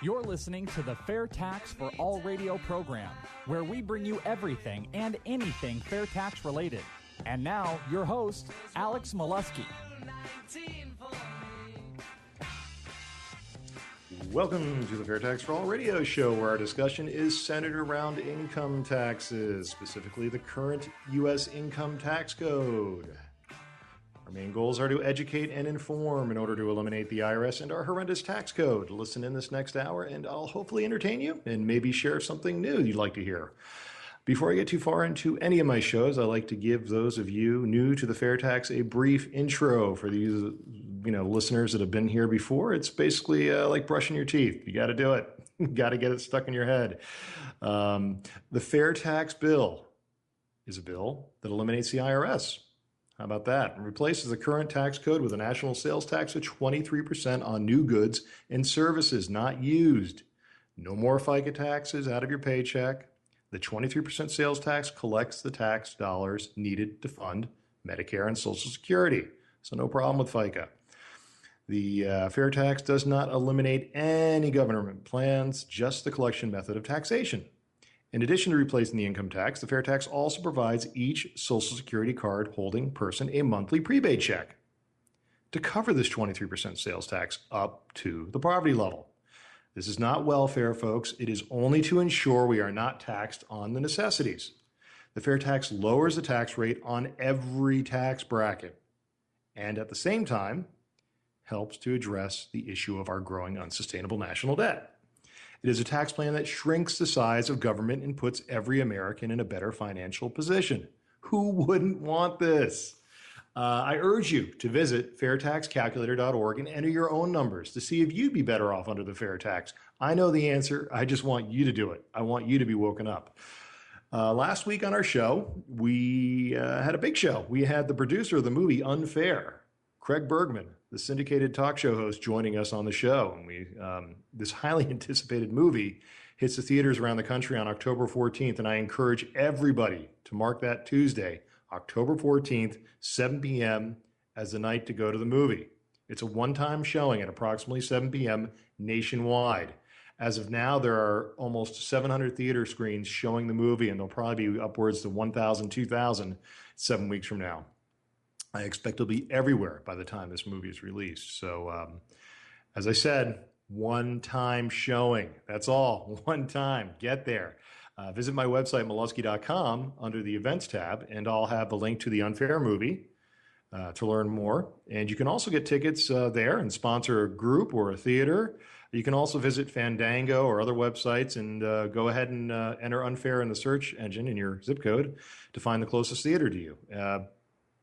You're listening to the FairTax for All radio program, where we bring you everything and anything FairTax related. And now, your host, Alex Molesky. Welcome to the FairTax for All radio show, where our discussion is centered around income taxes, specifically the current U.S. income tax code. Our main goals are to educate and inform in order to eliminate the IRS and our horrendous tax code. Listen in this next hour, and I'll hopefully entertain you and maybe share something new you'd like to hear. Before I get too far into any of my shows, I like to give those of you new to the FairTax a brief intro. For these, listeners that have been here before, it's basically like brushing your teeth. You got to do it. You got to get it stuck in your head. The FairTax bill is a bill that eliminates the IRS. How about that? And replaces the current tax code with a national sales tax of 23% on new goods and services not used. No more FICA taxes out of your paycheck. The 23% sales tax collects the tax dollars needed to fund Medicare and Social Security. So no problem with FICA. The fair tax does not eliminate any government plans, just the collection method of taxation. In addition to replacing the income tax, the fair tax also provides each Social Security card holding person a monthly prepaid check to cover this 23% sales tax up to the poverty level. This is not welfare, folks. It is only to ensure we are not taxed on the necessities. The fair tax lowers the tax rate on every tax bracket and at the same time helps to address the issue of our growing unsustainable national debt. It is a tax plan that shrinks the size of government and puts every American in a better financial position. Who wouldn't want this? I urge you to visit fairtaxcalculator.org and enter your own numbers to see if you'd be better off under the fair tax. I know the answer. I just want you to do it. I want you to be woken up. Last week on our show, we had a big show. We had the producer of the movie Unfair, Craig Bergman, the syndicated talk show host, joining us on the show. And this highly anticipated movie hits the theaters around the country on October 14th. And I encourage everybody to mark that Tuesday, October 14th, 7 p.m. as the night to go to the movie. It's a one-time showing at approximately 7 p.m. nationwide. As of now, there are almost 700 theater screens showing the movie, and there'll probably be upwards to 1,000, 2,000 7 weeks from now. I expect it'll be everywhere by the time this movie is released. So, as I said, one-time showing. That's all. One time. Get there. Visit my website, molesky.com, under the Events tab, and I'll have the link to the Unfair movie to learn more. And you can also get tickets there and sponsor a group or a theater. You can also visit Fandango or other websites and go ahead and enter Unfair in the search engine in your zip code to find the closest theater to you.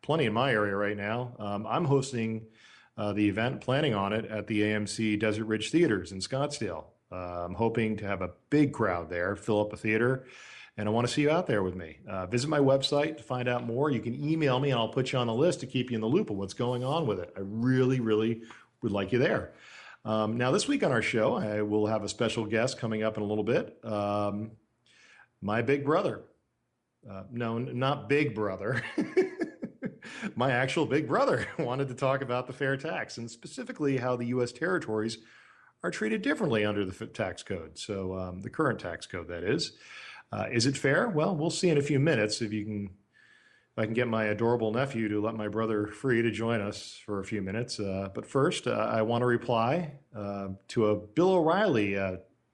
Plenty in my area right now. I'm hosting the event, planning on it at the AMC Desert Ridge Theaters in Scottsdale. I'm hoping to have a big crowd there, fill up a theater, and I want to see you out there with me. Visit my website to find out more. You can email me, and I'll put you on a list to keep you in the loop of what's going on with it. I really, really would like you there. Now, this week on our show, I will have a special guest coming up in a little bit. My big brother. No, not big brother. My actual big brother wanted to talk about the fair tax and specifically how the U.S. territories are treated differently under the tax code. So the current tax code, that is. Is it fair? Well, we'll see in a few minutes if I can get my adorable nephew to let my brother free to join us for a few minutes. But first, I want to reply to a Bill O'Reilly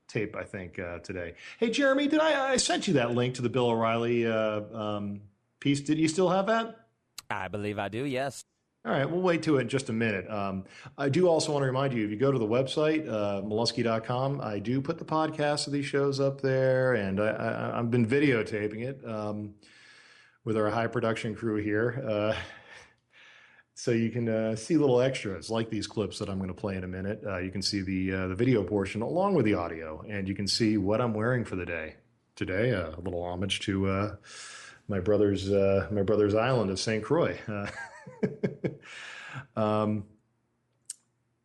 tape, I think, today. Hey, Jeremy, did I sent you that link to the Bill O'Reilly piece? Did you still have that? I believe I do, yes. All right, we'll wait to it in just a minute. I do also want to remind you, if you go to the website, molesky.com, I do put the podcasts of these shows up there, and I've been videotaping it with our high production crew here. So you can see little extras like these clips that I'm going to play in a minute. You can see the video portion along with the audio, and you can see what I'm wearing for the day. Today, a little homage to my brother's island of St. Croix.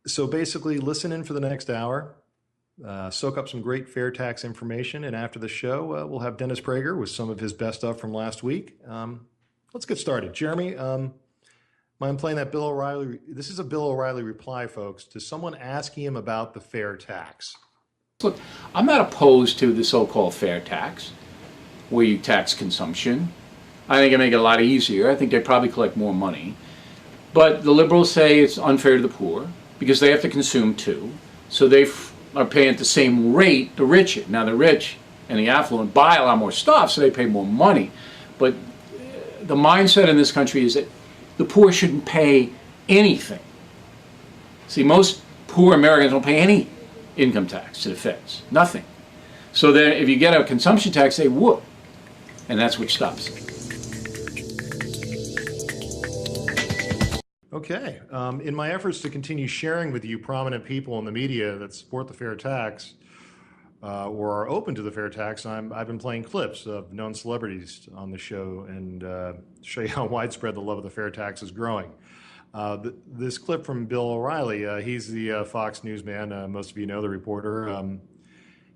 So basically, listen in for the next hour, soak up some great fair tax information, and after the show, we'll have Dennis Prager with some of his best stuff from last week. Let's get started. Jeremy, I'm playing that Bill O'Reilly. This is a Bill O'Reilly reply, folks, to someone asking him about the fair tax. Look, I'm not opposed to the so-called fair tax, where you tax consumption. I think it make it a lot easier. I think they probably collect more money. But the liberals say it's unfair to the poor because they have to consume too. So they are paying at the same rate the rich. Now the rich and the affluent buy a lot more stuff, so they pay more money. But the mindset in this country is that the poor shouldn't pay anything. See, most poor Americans don't pay any income tax to the feds. Nothing. So then if you get a consumption tax, they would. And that's what stops it. Okay. In my efforts to continue sharing with you prominent people in the media that support the fair tax or are open to the fair tax, I've been playing clips of known celebrities on the show and show you how widespread the love of the fair tax is growing. This clip from Bill O'Reilly, he's the Fox News man, most of you know, the reporter,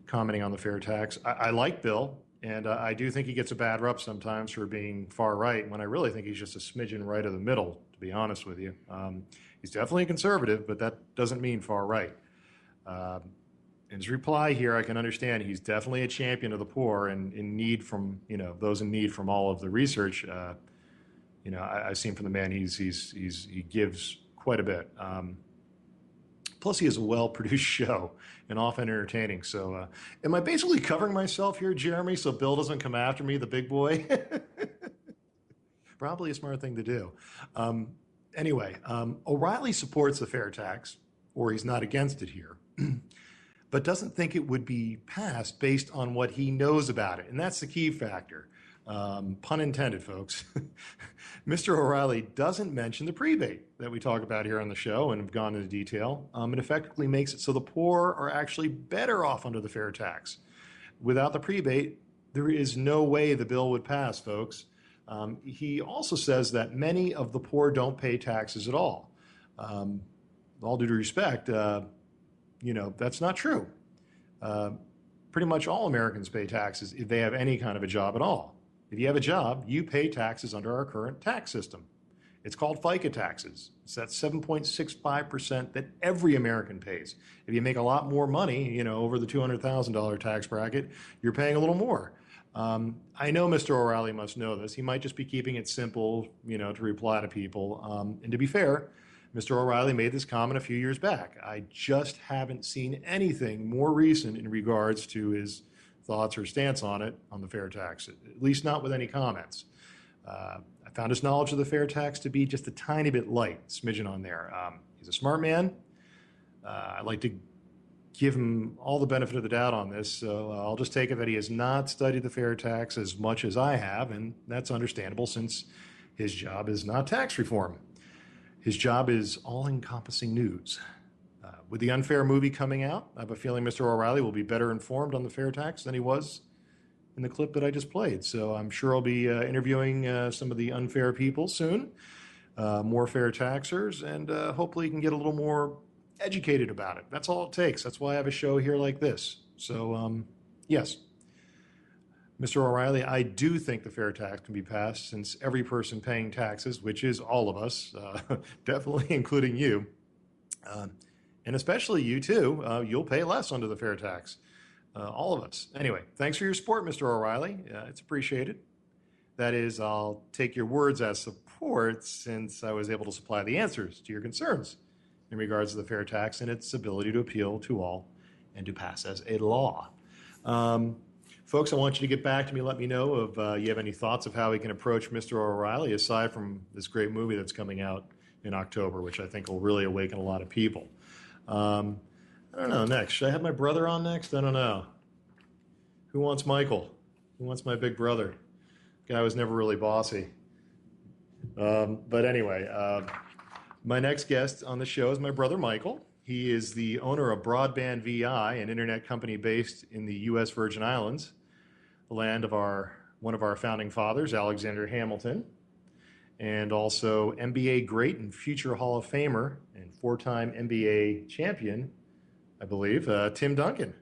commenting on the fair tax. I like Bill, and I do think he gets a bad rep sometimes for being far right, when I really think he's just a smidgen right of the middle, to be honest with you. He's definitely a conservative, but that doesn't mean far right. In his reply here, I can understand he's definitely a champion of the poor and in need from, those in need from all of the research. I've seen from the man, he gives quite a bit. Plus, he has a well-produced show and often entertaining. So, am I basically covering myself here, Jeremy, so Bill doesn't come after me, the big boy? Probably a smart thing to do. Anyway, O'Reilly supports the fair tax, or he's not against it here, but doesn't think it would be passed based on what he knows about it. And that's the key factor. Pun intended, folks. Mr. O'Reilly doesn't mention the prebate that we talk about here on the show and have gone into detail. It effectively makes it so the poor are actually better off under the fair tax. Without the prebate, there is no way the bill would pass, folks. He also says that many of the poor don't pay taxes at all. All due respect, that's not true. Pretty much all Americans pay taxes if they have any kind of a job at all. If you have a job, you pay taxes under our current tax system. It's called FICA taxes. It's that 7.65% that every American pays. If you make a lot more money, over the $200,000 tax bracket, you're paying a little more. I know Mr. O'Reilly must know this. He might just be keeping it simple, to reply to people. And to be fair, Mr. O'Reilly made this comment a few years back. I just haven't seen anything more recent in regards to his thoughts or stance on it, on the fair tax, at least not with any comments. I found his knowledge of the fair tax to be just a tiny bit light, smidgen on there. He's a smart man. I like to give him all the benefit of the doubt on this, so I'll just take it that he has not studied the fair tax as much as I have, and that's understandable since his job is not tax reform. His job is all-encompassing news. With the Unfair movie coming out, I have a feeling Mr. O'Reilly will be better informed on the fair tax than he was in the clip that I just played. So I'm sure I'll be interviewing some of the unfair people soon, more fair taxers, and hopefully you can get a little more educated about it. That's all it takes. That's why I have a show here like this. So, yes, Mr. O'Reilly, I do think the fair tax can be passed since every person paying taxes, which is all of us, definitely including you, and especially you too, you'll pay less under the fair tax. All of us. Anyway, thanks for your support, Mr. O'Reilly. It's appreciated. That is, I'll take your words as support since I was able to supply the answers to your concerns in regards to the fair tax and its ability to appeal to all and to pass as a law. Folks, I want you to get back to me. Let me know if you have any thoughts of how we can approach Mr. O'Reilly, aside from this great movie that's coming out in October, which I think will really awaken a lot of people. I don't know, next. Should I have my brother on next? I don't know. Who wants Michael? Who wants my big brother? Guy was never really bossy. But anyway, my next guest on the show is my brother Michael. He is the owner of Broadband VI, an internet company based in the U.S. Virgin Islands, the land of one of our founding fathers, Alexander Hamilton, and also NBA great and future Hall of Famer and four-time NBA champion, I believe, Tim Duncan.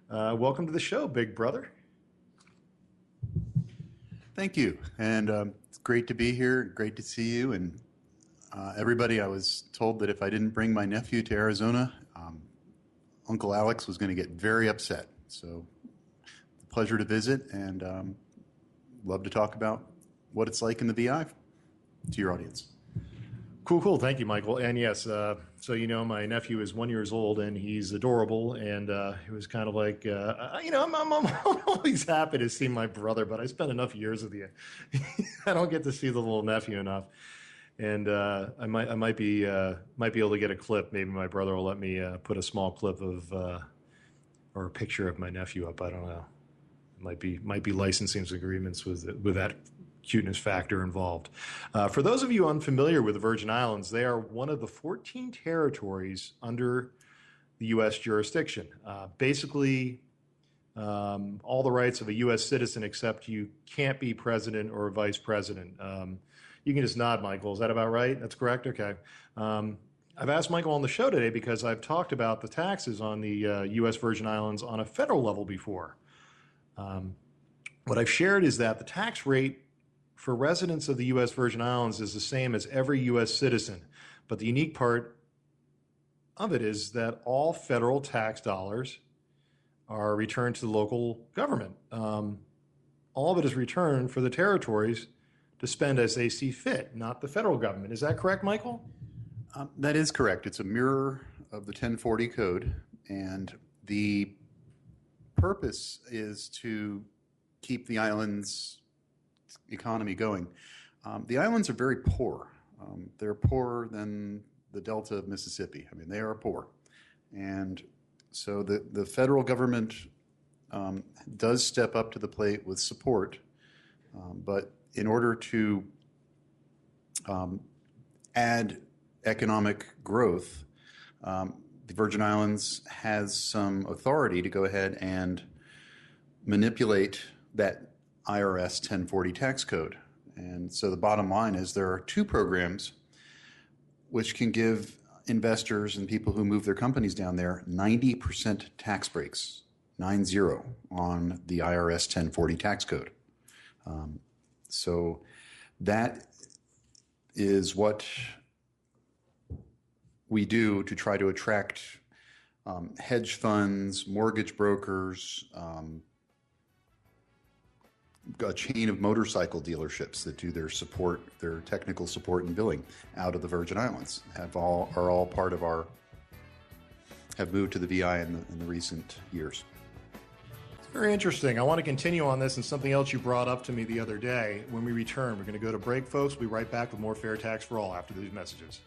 Welcome to the show, big brother. Thank you, and it's great to be here, great to see you, and everybody. I was told that if I didn't bring my nephew to Arizona, Uncle Alex was going to get very upset. So, pleasure to visit, and love to talk about what it's like in the VI to your audience. Cool. Thank you, Michael. And yes, so my nephew is 1 year old and he's adorable. And it was kind of like, I'm always happy to see my brother, but I spent enough years with you. I don't get to see the little nephew enough. And I might be able to get a clip. Maybe my brother will let me put a small clip of or a picture of my nephew up. I don't know. It might be licensing agreements with that cuteness factor involved. For those of you unfamiliar with the Virgin Islands, they are one of the 14 territories under the U.S. jurisdiction. Basically, all the rights of a U.S. citizen, except you can't be president or vice president. You can just nod, Michael. Is that about right? That's correct? Okay. I've asked Michael on the show today because I've talked about the taxes on the U.S. Virgin Islands on a federal level before. What I've shared is that the tax rate for residents of the U.S. Virgin Islands is the same as every U.S. citizen. But the unique part of it is that all federal tax dollars are returned to the local government. All of it is returned for the territories to spend as they see fit, not the federal government. Is that correct, Michael? That is correct. It's a mirror of the 1040 code, and the purpose is to keep the islands' economy going. The islands are very poor. They're poorer than the Delta of Mississippi. I mean, they are poor. And so the federal government does step up to the plate with support, but in order to add economic growth, the Virgin Islands has some authority to go ahead and manipulate that IRS 1040 tax code. And so the bottom line is there are two programs which can give investors and people who move their companies down there 90% tax breaks, 90, on the IRS 1040 tax code. So that is what we do to try to attract hedge funds, mortgage brokers, a chain of motorcycle dealerships that do their technical support and billing out of the Virgin Islands have moved to the VI in the recent years. It's very interesting. I want to continue on this and something else you brought up to me the other day. When we return, we're going to go to break, folks. We'll be right back with more Fair Tax for All after these messages.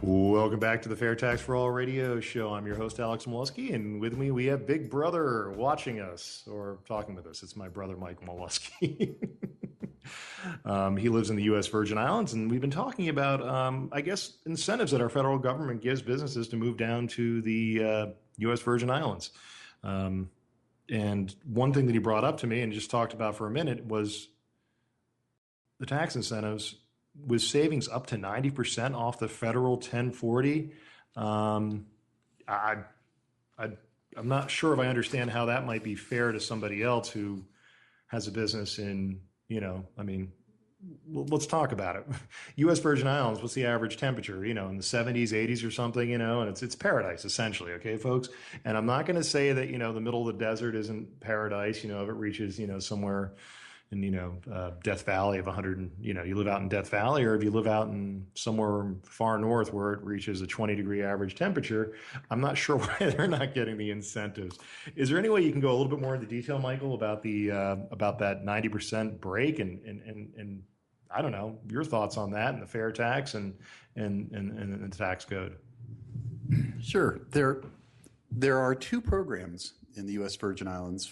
Welcome back to the Fair Tax for All radio show. I'm your host, Alex Molesky, and with me we have Big Brother watching us or talking with us. It's my brother, Mike Molesky. He lives in the U.S. Virgin Islands, and we've been talking about, incentives that our federal government gives businesses to move down to the U.S. Virgin Islands. And one thing that he brought up to me and just talked about for a minute was the tax incentives with savings up to 90% off the federal 1040. I'm not sure if I understand how that might be fair to somebody else who has a business in, let's talk about it. U.S. Virgin Islands, what's the average temperature? In the 70s, 80s or something, and it's paradise essentially. Okay, folks. And I'm not going to say that, the middle of the desert isn't paradise, if it reaches, somewhere in, Death Valley of 100, you live out in Death Valley, or if you live out in somewhere far north where it reaches a 20-degree average temperature, I'm not sure why they're not getting the incentives. Is there any way you can go a little bit more into detail, Michael, about that 90% break and I don't know, your thoughts on that and the fair tax and the tax code? Sure. There are two programs in the U.S. Virgin Islands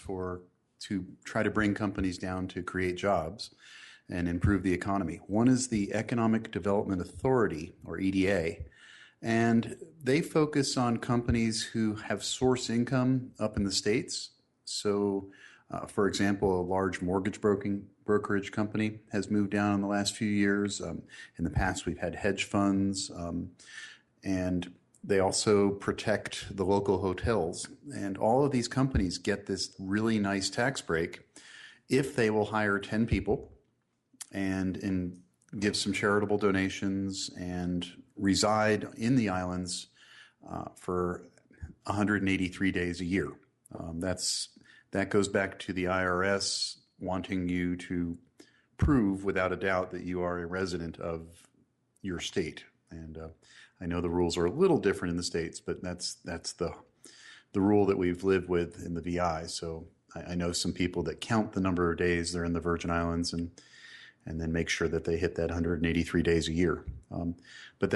to try to bring companies down to create jobs and improve the economy. One is the Economic Development Authority, or EDA, and they focus on companies who have source income up in the States. So, for example, a large mortgage brokerage company has moved down in the last few years. In the past, we've had hedge funds, and they also protect the local hotels. And all of these companies get this really nice tax break if they will hire 10 people and give some charitable donations and reside in the islands for 183 days a year. That goes back to the IRS wanting you to prove without a doubt that you are a resident of your state. And I know the rules are a little different in the States, but that's the rule that we've lived with in the VI. So I know some people that count the number of days they're in the Virgin Islands and then make sure that they hit that 183 days a year. But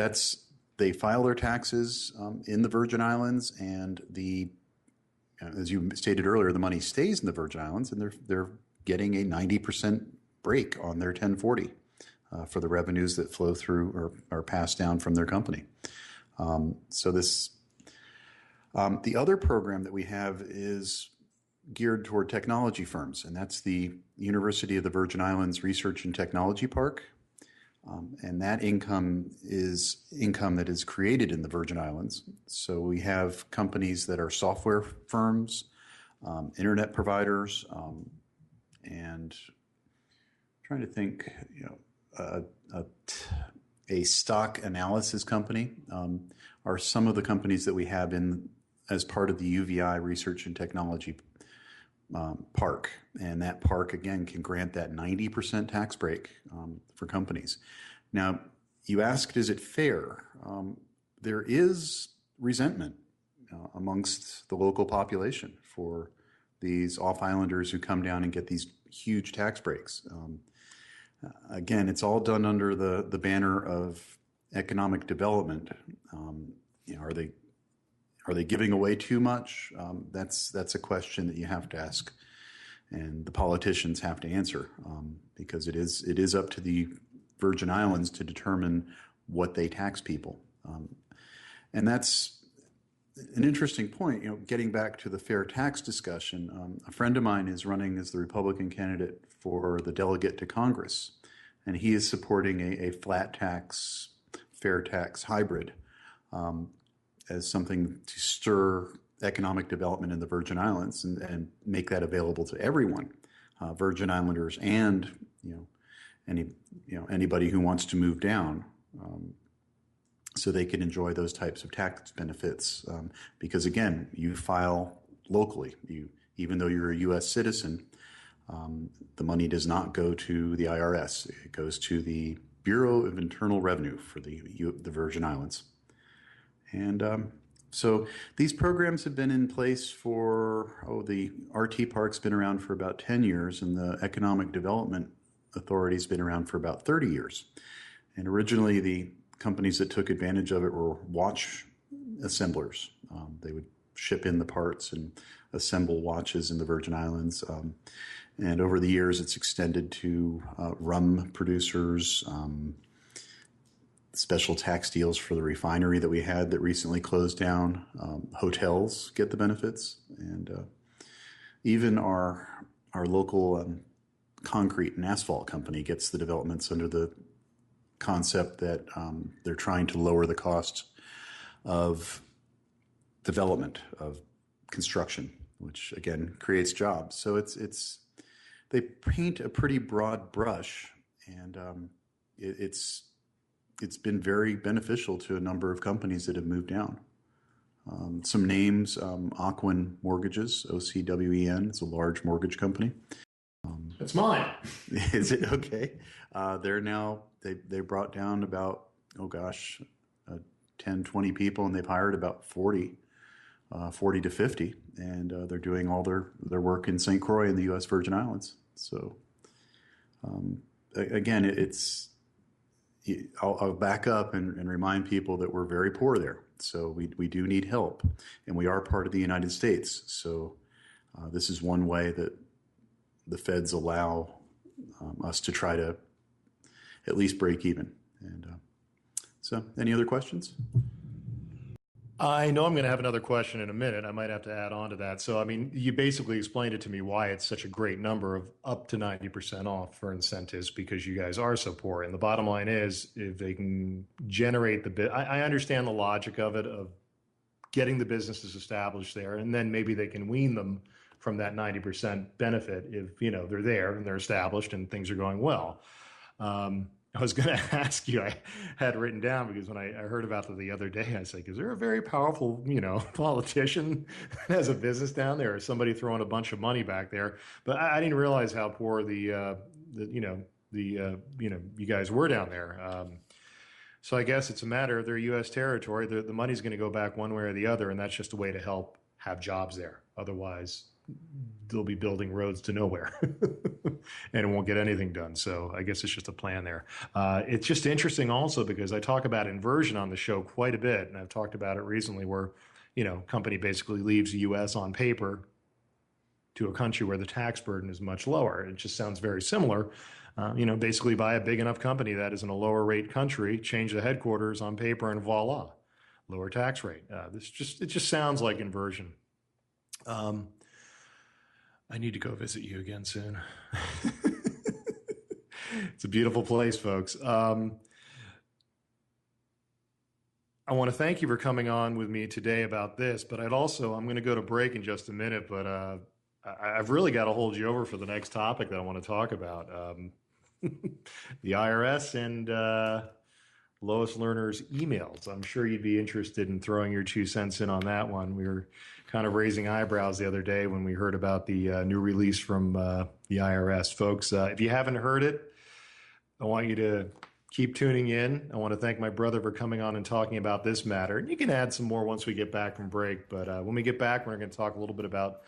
they file their taxes in the Virgin Islands, and as you stated earlier, the money stays in the Virgin Islands, and they're getting a 90% break on their 1040 for the revenues that flow through or are passed down from their company. The other program that we have is geared toward technology firms, and that's the University of the Virgin Islands Research and Technology Park. And that income is income that is created in the Virgin Islands. So we have companies that are software firms, internet providers, and I'm trying to think, a stock analysis company are some of the companies that we have as part of the UVI Research and Technology Park. And that park, again, can grant that 90% tax break for companies. Now, you asked, is it fair? There is resentment amongst the local population for these off-islanders who come down and get these huge tax breaks. Again, it's all done under the banner of economic development. Are they giving away too much? That's a question that you have to ask, and the politicians have to answer, because it is up to the Virgin Islands to determine what they tax people, and that's an interesting point. Getting back to the fair tax discussion, a friend of mine is running as the Republican candidate for the delegate to Congress, and he is supporting a flat tax, fair tax hybrid as something to stir economic development in the Virgin Islands and make that available to everyone, Virgin Islanders and anybody who wants to move down, so they can enjoy those types of tax benefits. Because again, you file locally. Even though you're a U.S. citizen, the money does not go to the IRS. It goes to the Bureau of Internal Revenue for the Virgin Islands. And so these programs have been in place the RT Park's been around for about 10 years, and the Economic Development Authority's been around for about 30 years. And originally, the companies that took advantage of it were watch assemblers. They would ship in the parts and assemble watches in the Virgin Islands. And over the years, it's extended to rum producers, special tax deals for the refinery that we had that recently closed down. Hotels get the benefits, and even our local concrete and asphalt company gets the developments under the concept that they're trying to lower the cost of development, of construction, which again creates jobs. So they paint a pretty broad brush, and it's been very beneficial to a number of companies that have moved down. Some names: Ocwen Mortgages, OCWEN. It's a large mortgage company. It's mine. Is it? Okay. They're now, they brought down about, 10, 20 people, and they've hired about 40 to 50. And they're doing all their work in St. Croix in the U.S. Virgin Islands. So again, I'll back up and remind people that we're very poor there. So we do need help, and we are part of the United States. So this is one way that the feds allow us to try to at least break even. And so any other questions? I know I'm going to have another question in a minute. I might have to add on to that. So, I mean, you basically explained it to me why it's such a great number of up to 90% off for incentives, because you guys are so poor. And the bottom line is, if they can generate I understand the logic of it, of getting the businesses established there, and then maybe they can wean them from that 90% benefit if, they're there and they're established and things are going well. I was going to ask you, I had written down because when I heard about it the other day, I was like, is there a very powerful, politician that has a business down there or somebody throwing a bunch of money back there? But I didn't realize how poor you guys were down there. So I guess it's a matter of their U.S. territory. The money's going to go back one way or the other, and that's just a way to help have jobs there. Otherwise, they'll be building roads to nowhere and it won't get anything done. So I guess it's just a plan there. It's just interesting also because I talk about inversion on the show quite a bit. And I've talked about it recently where, company basically leaves the U.S. on paper to a country where the tax burden is much lower. It just sounds very similar. Basically buy a big enough company that is in a lower rate country, change the headquarters on paper and voila, lower tax rate. It just sounds like inversion. I need to go visit you again soon. It's a beautiful place, folks. I want to thank you for coming on with me today about this, but I'm going to go to break in just a minute, but I've really got to hold you over for the next topic that I want to talk about. The IRS and Lois Lerner's emails. I'm sure you'd be interested in throwing your 2 cents in on that one. We were kind of raising eyebrows the other day when we heard about the new release from the IRS. Folks, if you haven't heard it, I want you to keep tuning in. I want to thank my brother for coming on and talking about this matter. And you can add some more once we get back from break. But when we get back, we're going to talk a little bit about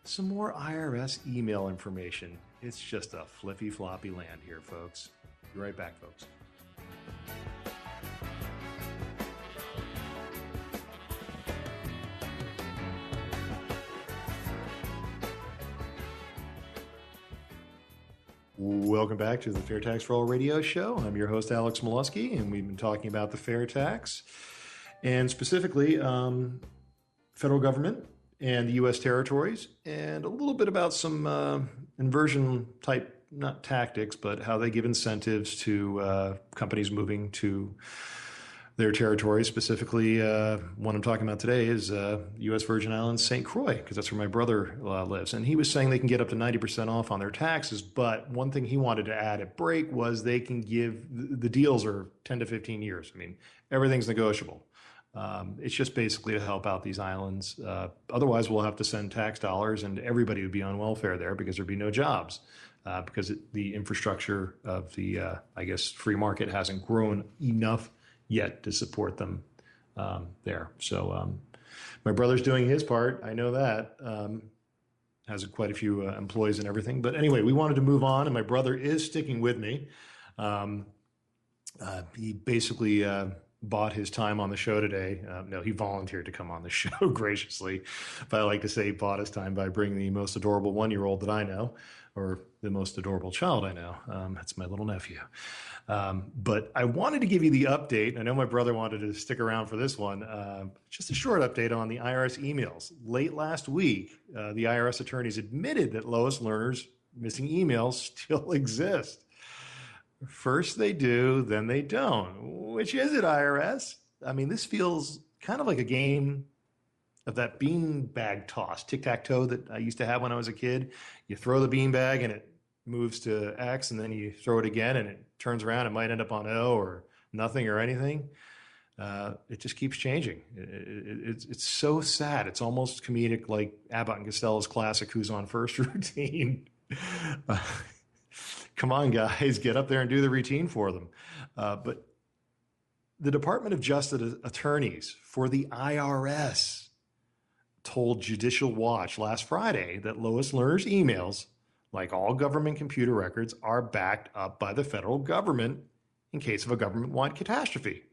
some more IRS email information. It's just a flippy floppy land here, folks. Be right back, folks. Welcome back to the FairTax for All radio show. I'm your host, Alex Molesky, and we've been talking about the FairTax and specifically federal government and the U.S. territories and a little bit about some inversion type, not tactics, but how they give incentives to companies moving to their territories. Specifically, what I'm talking about today is U.S. Virgin Islands, St. Croix, because that's where my brother lives. And he was saying they can get up to 90% off on their taxes. But one thing he wanted to add at break was they can give, the deals are 10 to 15 years. I mean, everything's negotiable. It's just basically to help out these islands. Otherwise, we'll have to send tax dollars and everybody would be on welfare there because there'd be no jobs. Because the infrastructure of the, free market hasn't grown enough yet to support them there. So my brother's doing his part. I know that. Has quite a few employees and everything. But anyway, we wanted to move on, and my brother is sticking with me. He basically bought his time on the show today. No, he volunteered to come on the show graciously. But I like to say he bought his time by bringing the most adorable 1-year-old that I know, or the most adorable child I know. That's my little nephew. But I wanted to give you the update. I know my brother wanted to stick around for this one. Just a short update on the IRS emails. Late last week, the IRS attorneys admitted that Lois Lerner's missing emails still exist. First they do, then they don't. Which is it, IRS? I mean, this feels kind of like a game of that beanbag toss, tic-tac-toe that I used to have when I was a kid. You throw the beanbag and it moves to X, and then you throw it again and it turns around. It might end up on O or nothing or anything. It just keeps changing. It's so sad. It's almost comedic, like Abbott and Costello's classic Who's on First routine. Come on, guys, get up there and do the routine for them. But the Department of Justice attorneys for the IRS told Judicial Watch last Friday that Lois Lerner's emails, like all government computer records, are backed up by the federal government in case of a government-wide catastrophe.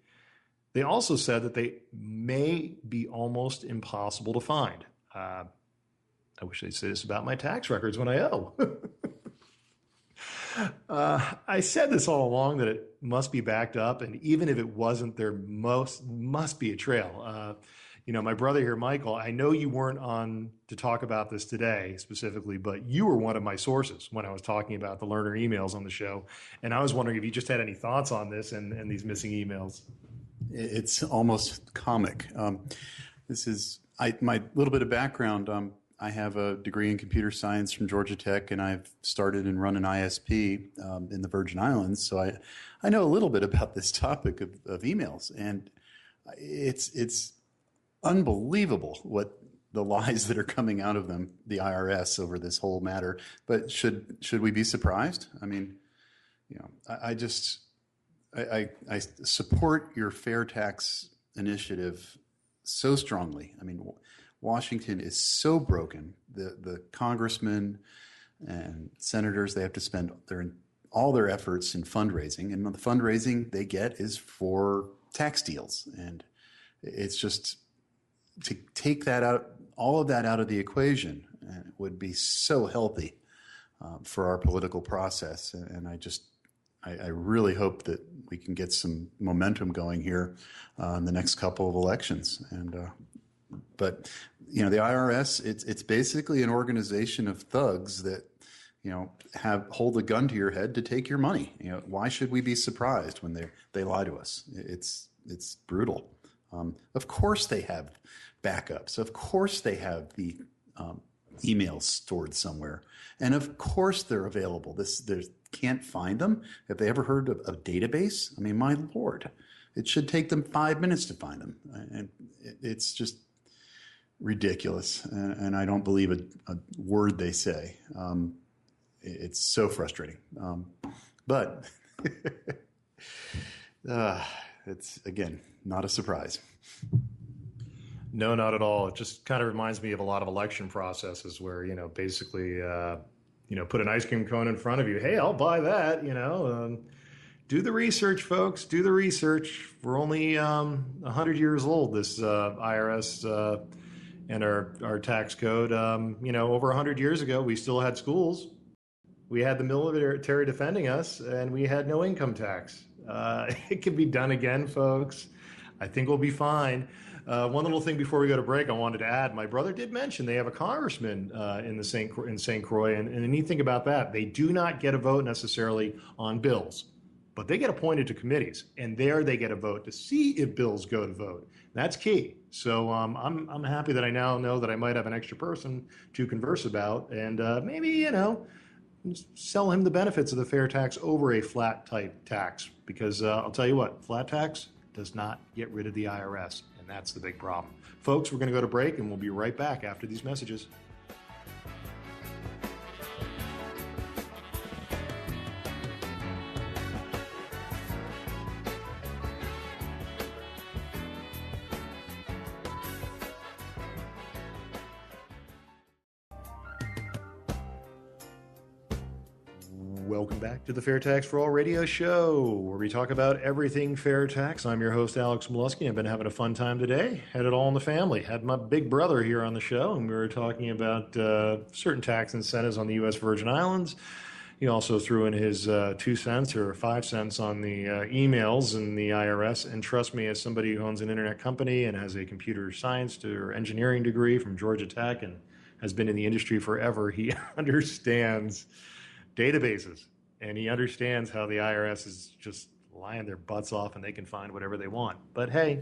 They also said that they may be almost impossible to find. I wish they'd say this about my tax records when I owe. I said this all along that it must be backed up, and even if it wasn't, there must be a trail. My brother here, Michael, I know you weren't on to talk about this today specifically, but you were one of my sources when I was talking about the Lerner emails on the show. And I was wondering if you just had any thoughts on this and these missing emails. It's almost comic. This is my little bit of background. I have a degree in computer science from Georgia Tech, and I've started and run an ISP in the Virgin Islands. So I know a little bit about this topic of emails, and it's unbelievable what the lies that are coming out of them, the IRS, over this whole matter. But should we be surprised? I mean, I support your FairTax initiative so strongly. I mean, Washington is so broken. The congressmen and senators, they have to spend all their efforts in fundraising, and the fundraising they get is for tax deals. And it's just, to take that out, all of that out of the equation, would be so healthy for our political process. And I really hope that we can get some momentum going here in the next couple of elections. But the IRS, it's basically an organization of thugs that hold a gun to your head to take your money. Why should we be surprised when they lie to us? It's brutal. Of course they have backups. Of course they have the emails stored somewhere, and of course they're available. Can't find them. Have they ever heard of a database? I mean, my Lord, it should take them 5 minutes to find them, and it's just ridiculous. And I don't believe a word they say. It's so frustrating. But it's, again, not a surprise. No, not at all. It just kind of reminds me of a lot of election processes where, basically, put an ice cream cone in front of you. Hey, I'll buy that, do the research, folks. Do the research. We're only 100 years old, this IRS and our tax code. Over 100 years ago, we still had schools. We had the military defending us, and we had no income tax. It can be done again, folks. I think we'll be fine. One little thing before we go to break, I wanted to add. My brother did mention they have a congressman in St. Croix, and the neat thing about that, they do not get a vote necessarily on bills, but they get appointed to committees, and there they get a vote to see if bills go to vote. That's key. So I'm happy that I now know that I might have an extra person to converse about, and maybe sell him the benefits of the fair tax over a flat type tax, because I'll tell you what, flat tax does not get rid of the IRS, and that's the big problem. Folks, we're going to go to break, and we'll be right back after these messages. Welcome back to the Fair Tax for All radio show, where we talk about everything fair tax. I'm your host, Alex Molesky. I've been having a fun time today. Had it all in the family. Had my big brother here on the show, and we were talking about certain tax incentives on the U.S. Virgin Islands. He also threw in his 2 cents or 5 cents on the emails and the IRS. And trust me, as somebody who owns an internet company and has a computer science or engineering degree from Georgia Tech and has been in the industry forever, he understands databases, and he understands how the IRS is just lying their butts off and they can find whatever they want. But hey,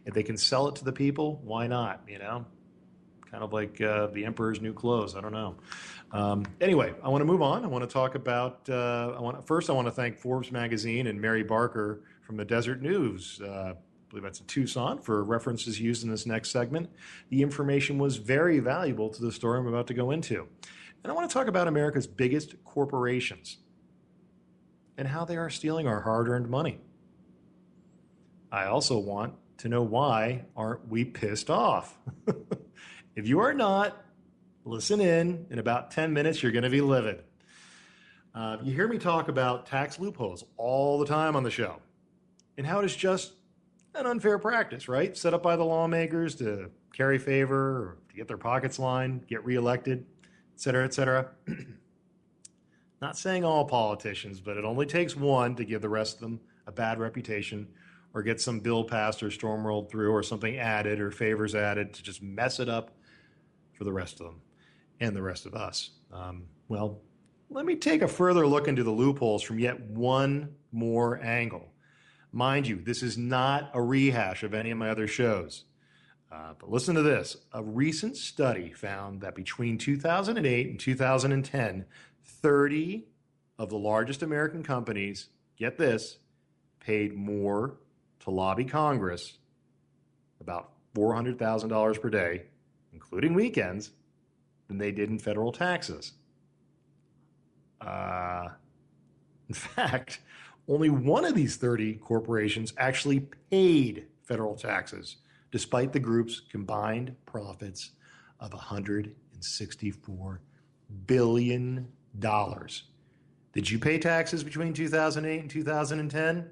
if they can sell it to the people, why not? Kind of like the emperor's new clothes. I don't know. Anyway, I want to move on. I want to talk about. I want to thank Forbes magazine and Mary Barker from the Desert News. I believe that's in Tucson for references used in this next segment. The information was very valuable to the story I'm about to go into. And I want to talk about America's biggest corporations and how they are stealing our hard-earned money. I also want to know, why aren't we pissed off? If you are not, listen in. In about 10 minutes, you're going to be livid. You hear me talk about tax loopholes all the time on the show, and how it is just an unfair practice, right? Set up by the lawmakers to carry favor or to get their pockets lined, get reelected, et cetera, et cetera. Not saying all politicians, but it only takes one to give the rest of them a bad reputation or get some bill passed or storm rolled through or something added or favors added to just mess it up for the rest of them and the rest of us. Well, let me take a further look into the loopholes from yet one more angle. Mind you, this is not a rehash of any of my other shows. But listen to this. A recent study found that between 2008 and 2010, 30 of the largest American companies, get this, paid more to lobby Congress, about $400,000 per day, including weekends, than they did in federal taxes. In fact, only one of these 30 corporations actually paid federal taxes, despite the group's combined profits of $164 billion. Did you pay taxes between 2008 and 2010?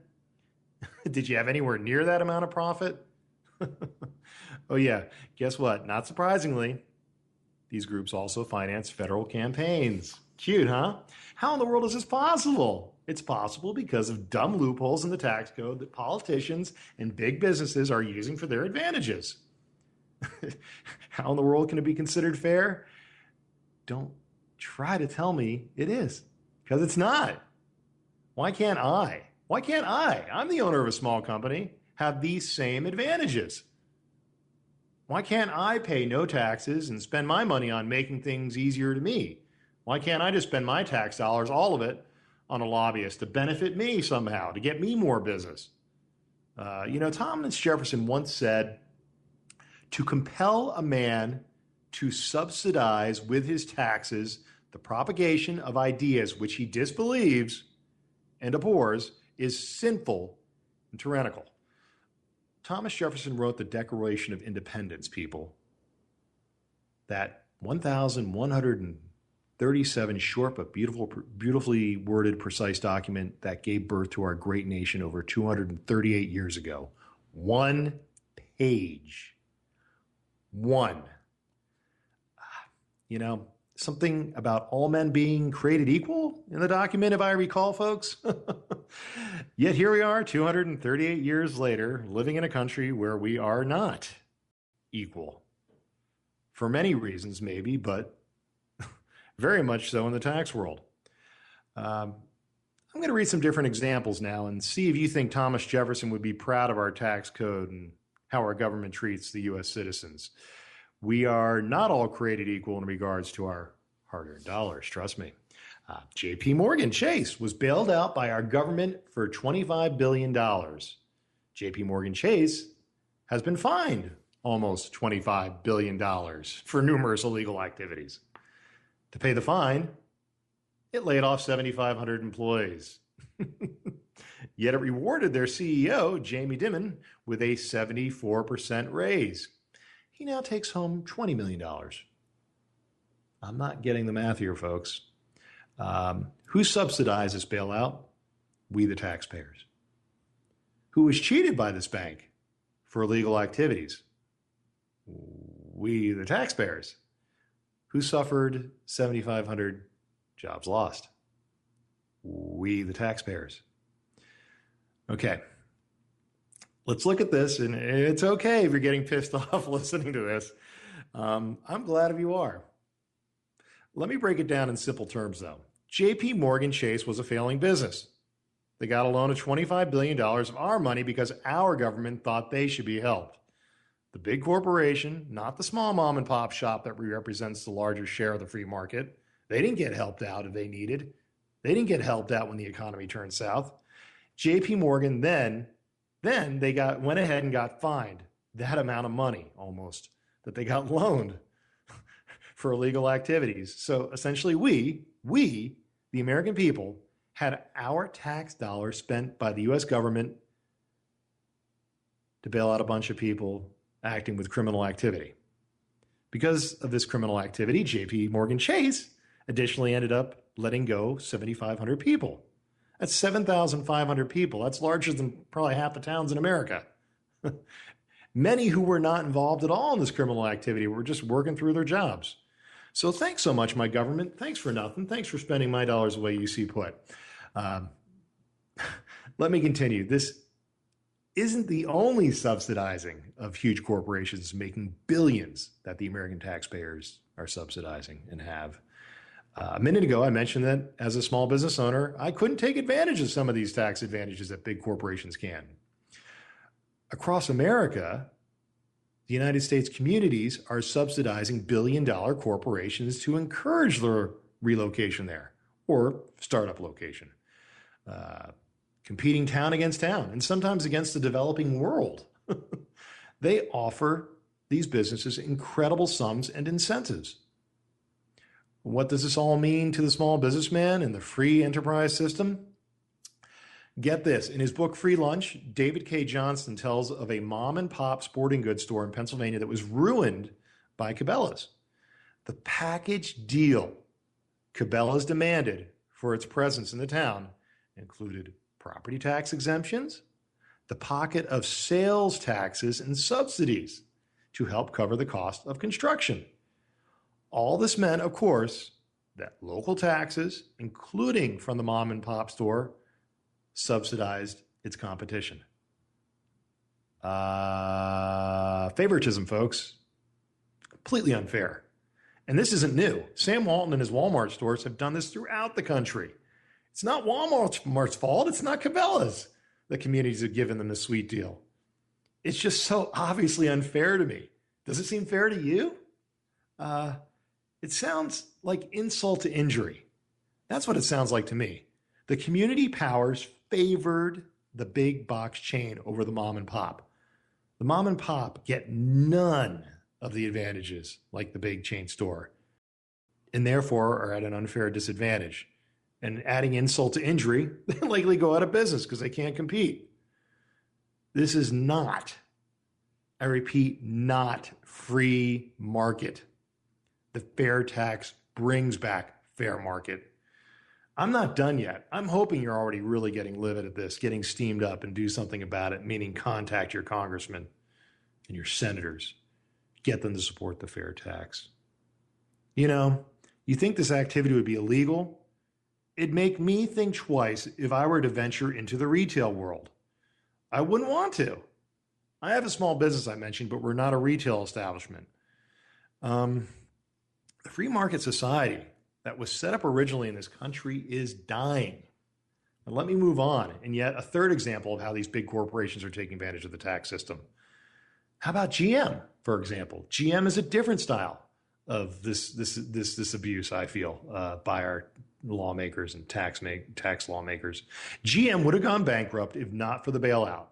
Did you have anywhere near that amount of profit? Oh yeah, guess what? Not surprisingly, these groups also finance federal campaigns. Cute, huh? How in the world is this possible? It's possible because of dumb loopholes in the tax code that politicians and big businesses are using for their advantages. How in the world can it be considered fair? Don't try to tell me it is, because it's not. Why can't I? Why can't I? I'm the owner of a small company, have these same advantages. Why can't I pay no taxes and spend my money on making things easier to me? Why can't I just spend my tax dollars, all of it, on a lobbyist to benefit me somehow, to get me more business? Thomas Jefferson once said, to compel a man to subsidize with his taxes the propagation of ideas which he disbelieves and abhors is sinful and tyrannical. Thomas Jefferson wrote the Declaration of Independence, people. That 1,137 short but beautifully worded, precise document that gave birth to our great nation over 238 years ago. One page. One. Something about all men being created equal in the document, if I recall, folks. Yet here we are, 238 years later, living in a country where we are not equal. For many reasons, maybe, but very much so in the tax world. I'm going to read some different examples now and see if you think Thomas Jefferson would be proud of our tax code and how our government treats the U.S. citizens. We are not all created equal in regards to our hard-earned dollars, trust me. J.P. Morgan Chase was bailed out by our government for $25 billion. J.P. Morgan Chase has been fined almost $25 billion for numerous illegal activities. To pay the fine, it laid off 7,500 employees. Yet it rewarded their CEO, Jamie Dimon, with a 74% raise. He now takes home $20 million. I'm not getting the math here, folks. Who subsidized this bailout? We, the taxpayers. Who was cheated by this bank for illegal activities? We, the taxpayers. Who suffered 7,500 jobs lost? We, the taxpayers. Okay. Let's look at this, and it's okay if you're getting pissed off listening to this. I'm glad if you are. Let me break it down in simple terms, though. J.P. Morgan Chase was a failing business. They got a loan of $25 billion of our money because our government thought they should be helped. The big corporation, not the small mom and pop shop that represents the larger share of the free market, they didn't get helped out if they needed. They didn't get helped out when the economy turned south. J.P. Morgan then they went ahead and got fined that amount of money almost that they got loaned for illegal activities. So essentially we, the American people, had our tax dollars spent by the U.S. government to bail out a bunch of people acting with criminal activity. Because of this criminal activity, J.P. Morgan Chase additionally ended up letting go 7,500 people. That's 7,500 people. That's larger than probably half the towns in America. Many who were not involved at all in this criminal activity were just working through their jobs. So thanks so much, my government. Thanks for nothing. Thanks for spending my dollars the way you see put. Let me continue. This isn't the only subsidizing of huge corporations making billions that the American taxpayers are subsidizing and have. A minute ago, I mentioned that as a small business owner, I couldn't take advantage of some of these tax advantages that big corporations can. Across America, The United States communities are subsidizing billion-dollar corporations to encourage their relocation there or startup location, competing town against town and sometimes against the developing world. They offer these businesses incredible sums and incentives. What does this all mean to the small businessman in the free enterprise system? Get this. In his book, Free Lunch, David K. Johnston tells of a mom and pop sporting goods store in Pennsylvania that was ruined by Cabela's. The package deal Cabela's demanded for its presence in the town included property tax exemptions, the pocket of sales taxes and subsidies to help cover the cost of construction. All this meant, of course, that local taxes, including from the mom and pop store, subsidized its competition. Favoritism, folks. Completely unfair. And this isn't new. Sam Walton and his Walmart stores have done this throughout the country. It's not Walmart's fault. It's not Cabela's. The communities have given them a sweet deal. It's just so obviously unfair to me. Does it seem fair to you? It sounds like insult to injury. That's what it sounds like to me. The community powers favored the big box chain over the mom and pop. The mom and pop get none of the advantages like the big chain store, and therefore are at an unfair disadvantage. And adding insult to injury, they likely go out of business because they can't compete. This is not, I repeat, not free market. The fair tax brings back fair market. I'm not done yet. I'm hoping you're already really getting livid at this, getting steamed up, and do something about it, meaning contact your congressmen and your senators. Get them to support the fair tax. You know, you think this activity would be illegal? It'd make me think twice if I were to venture into the retail world. I wouldn't want to. I have a small business I mentioned, but we're not a retail establishment. The free market society that was set up originally in this country is dying. And let me move on. And yet a third example of how these big corporations are taking advantage of the tax system. How about GM, for example? GM is a different style of this abuse, I feel, by our lawmakers and tax lawmakers. GM would have gone bankrupt if not for the bailout.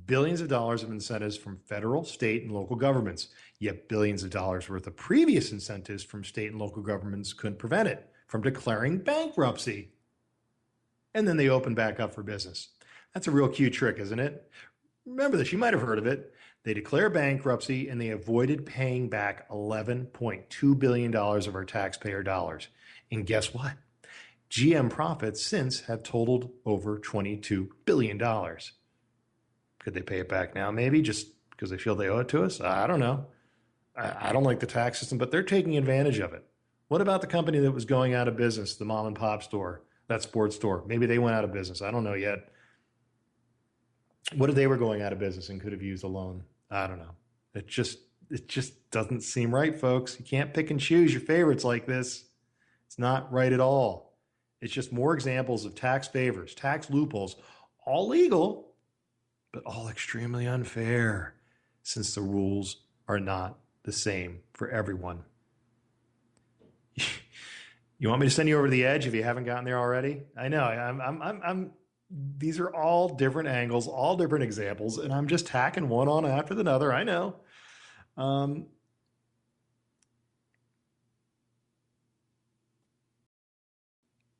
Billions of dollars of incentives from federal, state, and local governments, yet billions of dollars worth of previous incentives from state and local governments couldn't prevent it from declaring bankruptcy. And then they opened back up for business. That's a real cute trick, isn't it? Remember this, you might have heard of it. They declare bankruptcy and they avoided paying back $11.2 billion of our taxpayer dollars. And guess what? GM profits since have totaled over $22 billion. Could they pay it back now? Maybe just because they feel they owe it to us? I don't know. I don't like the tax system, but they're taking advantage of it. What about the company that was going out of business, the mom and pop store, that sports store? Maybe they went out of business. I don't know yet. What if they were going out of business and could have used a loan? I don't know. It just doesn't seem right, folks. You can't pick and choose your favorites like this. It's not right at all. It's just more examples of tax favors, tax loopholes, all legal, but all extremely unfair since the rules are not the same for everyone. You want me to send you over the edge if you haven't gotten there already? I know. These are all different angles, all different examples, and I'm just tacking one on after another. I know.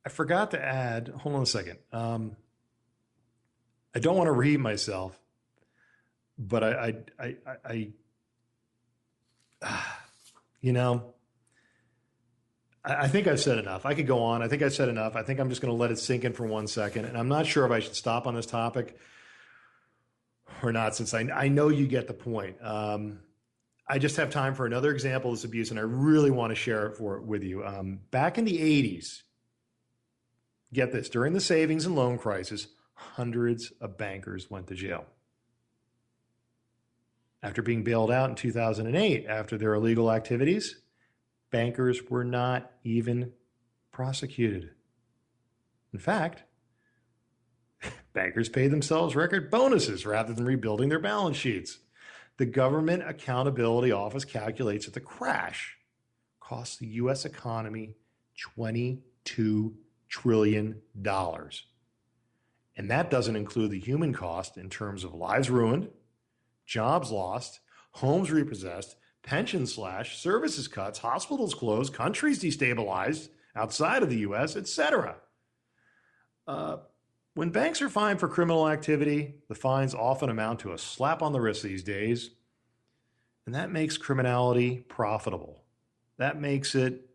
I forgot to add, hold on a second. I don't want to repeat myself, but I think I've said enough. I could go on. I think I've said enough. I think I'm just going to let it sink in for 1 second. And I'm not sure if I should stop on this topic or not, since I know you get the point. I just have time for another example of this abuse, and I really want to share it with you. Back in the 80s, get this, during the savings and loan crisis, hundreds of bankers went to jail. After being bailed out in 2008 after their illegal activities, bankers were not even prosecuted. In fact, bankers paid themselves record bonuses rather than rebuilding their balance sheets. The Government Accountability Office calculates that the crash cost the U.S. economy $22 trillion. And that doesn't include the human cost in terms of lives ruined, jobs lost, homes repossessed, pensions slashed, services cuts, hospitals closed, countries destabilized outside of the U.S., etc. When banks are fined for criminal activity, the fines often amount to a slap on the wrist these days, and that makes criminality profitable. That makes it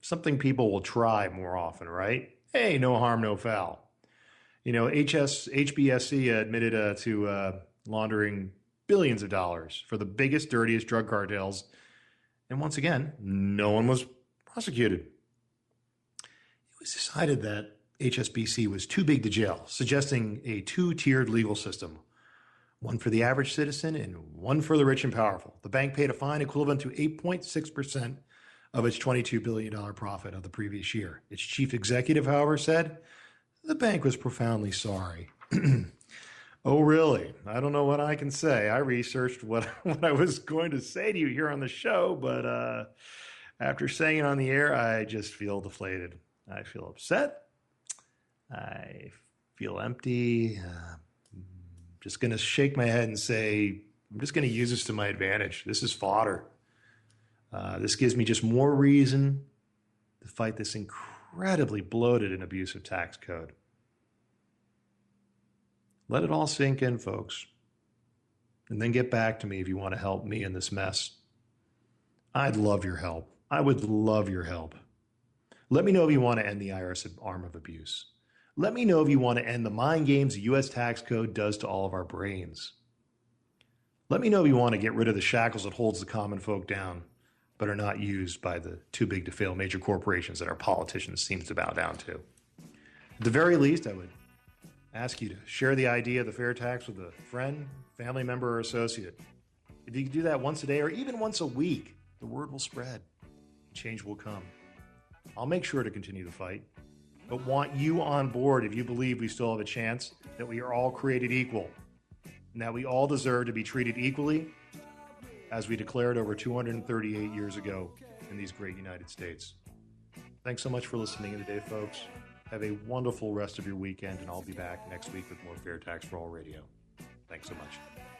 something people will try more often, right? Hey, no harm, no foul. You know, HBSC admitted to laundering billions of dollars for the biggest, dirtiest drug cartels. And once again, no one was prosecuted. It was decided that HSBC was too big to jail, suggesting a two-tiered legal system, one for the average citizen and one for the rich and powerful. The bank paid a fine equivalent to 8.6% of its $22 billion profit of the previous year. Its chief executive, however, said the bank was profoundly sorry. Oh, really? I don't know what I can say. I researched what I was going to say to you here on the show, but after saying it on the air, I just feel deflated. I feel upset. I feel empty. Just going to shake my head and say, I'm just going to use this to my advantage. This is fodder. This gives me just more reason to fight this incredibly bloated and abusive tax code. Let it all sink in, folks. And then get back to me if you want to help me in this mess. I'd love your help. I would love your help. Let me know if you want to end the IRS arm of abuse. Let me know if you want to end the mind games the U.S. tax code does to all of our brains. Let me know if you want to get rid of the shackles that holds the common folk down, but are not used by the too big to fail major corporations that our politicians seem to bow down to. At the very least, I would ask you to share the idea of the fair tax with a friend, family member, or associate. If you can do that once a day or even once a week, the word will spread. Change will come. I'll make sure to continue the fight, but want you on board if you believe we still have a chance, that we are all created equal, and that we all deserve to be treated equally as we declared over 238 years ago in these great United States. Thanks so much for listening in today, folks. Have a wonderful rest of your weekend, and I'll be back next week with more Fair Tax for All Radio. Thanks so much.